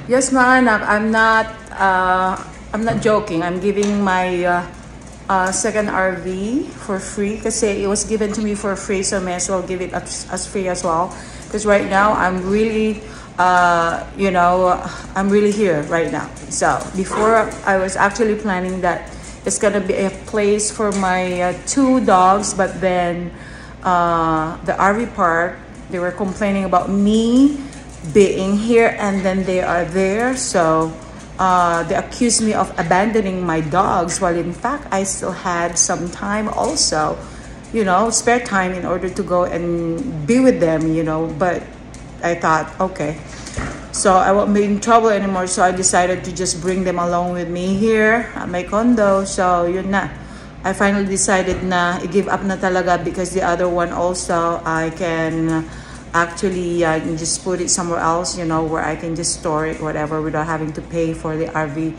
Yes, mga anak, I'm not joking. I'm giving my second RV for free kasi it was given to me for free, so may as well give it as free as well. Because right now, I'm really, I'm really here right now. So before, I was actually planning that it's gonna be a place for my two dogs, but then the RV park, they were complaining about me being here and then they are there, so they accused me of abandoning my dogs, while in fact I still had some time also, spare time in order to go and be with them, but I thought, okay, so I won't be in trouble anymore, so I decided to just bring them along with me here at my condo. So yun na, I finally decided na i-give up na talaga, because the other one also I can actually just put it somewhere else, where I can just store it, whatever, without having to pay for the RV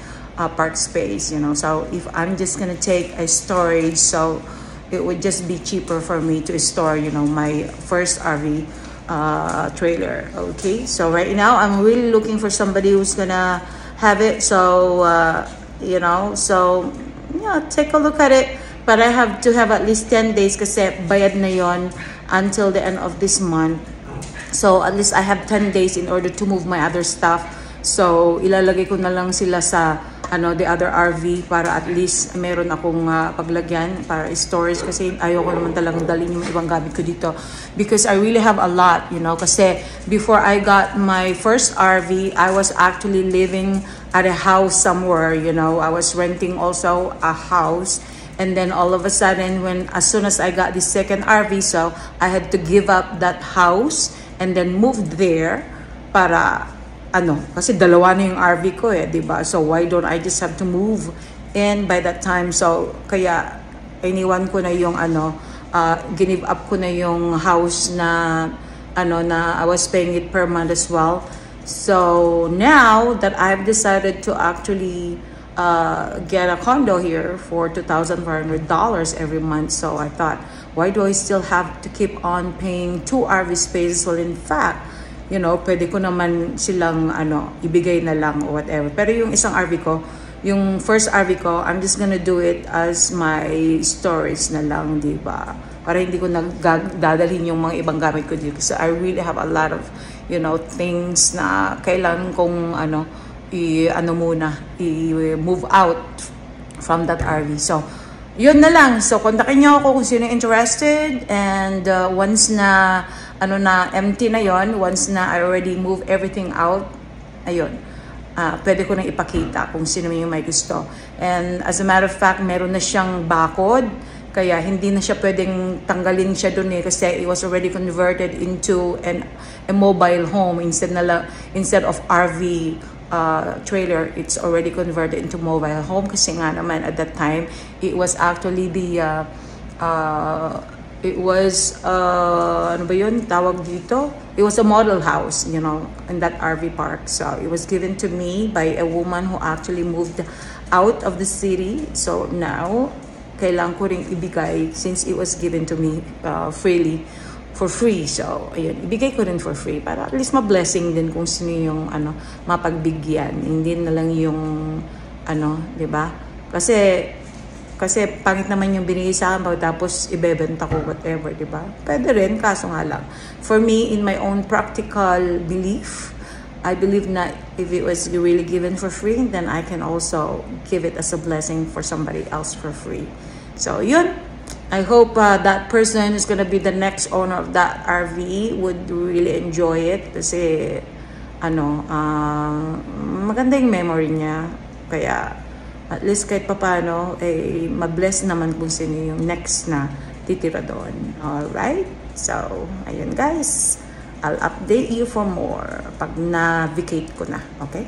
park space, So if I'm just gonna take a storage, so it would just be cheaper for me to store, my first RV trailer. Okay, so right now I'm really looking for somebody who's gonna have it. So so yeah, take a look at it. But I have to have at least 10 days kasi bayad na yon until the end of this month. So at least I have 10 days in order to move my other stuff. So ilalagay ko na lang sila sa the other RV para at least meron akong paglagyan para storage, kasi ayoko naman talagang dalhin yung ibang gamit ko dito, because I really have a lot, kasi before I got my first RV, I was actually living at a house somewhere, I was renting also a house. And then all of a sudden, as soon as I got the second RV, so I had to give up that house and then moved there para kasi dalawa na yung RV ko diba? So why don't I just have to move in by that time? So kaya iniwan ko na yung give up ko na yung house na na I was paying it per month as well. So now that I've decided to actually get a condo here for $2,400 every month, so I thought, why do I still have to keep on paying 2 RV spaces? Well, in fact, pwede ko naman silang ibigay na lang or whatever. Pero yung isang RV ko, yung first RV ko, I'm just gonna do it as my storage na lang, diba? Para hindi ko dadalhin yung mga ibang gamit ko dito. So I really have a lot of, things na kailangan kong i-move out from that RV. So yun na lang. So kontakin niyo ako kung sino interested, and once na empty na yon, once na I already move everything out, ayun, pwede ko nang ipakita kung sino yung may gusto. And as a matter of fact, meron na siyang bakod, kaya hindi na siya pwedeng tanggalin siya dun kasi it was already converted into a mobile home instead of RV trailer. It's already converted into mobile home kasi nga naman at that time it was actually it was ano ba yun tawag dito, it was a model house, in that RV park. So it was given to me by a woman who actually moved out of the city. So now kailangan ko ring ibigay, since it was given to me freely, for free. So ayun, ibigay ko rin for free para at least ma-blessing din kung sino yung mapagbigyan, hindi na lang yung 'di ba? Kasi pangit naman yung binigay sa akin tapos ibebenta ko whatever, 'di ba? Pwede rin, kaso nga lang, for me, in my own practical belief, I believe na if it was really given for free, then I can also give it as a blessing for somebody else for free. So yun, I hope that person is gonna be the next owner of that RV would really enjoy it, kasi maganda yung memory niya, kaya at least kahit papano ma-bless naman kung sino yung next na titira doon. Alright, so ayun guys, I'll update you for more pag na-vacate ko na, okay?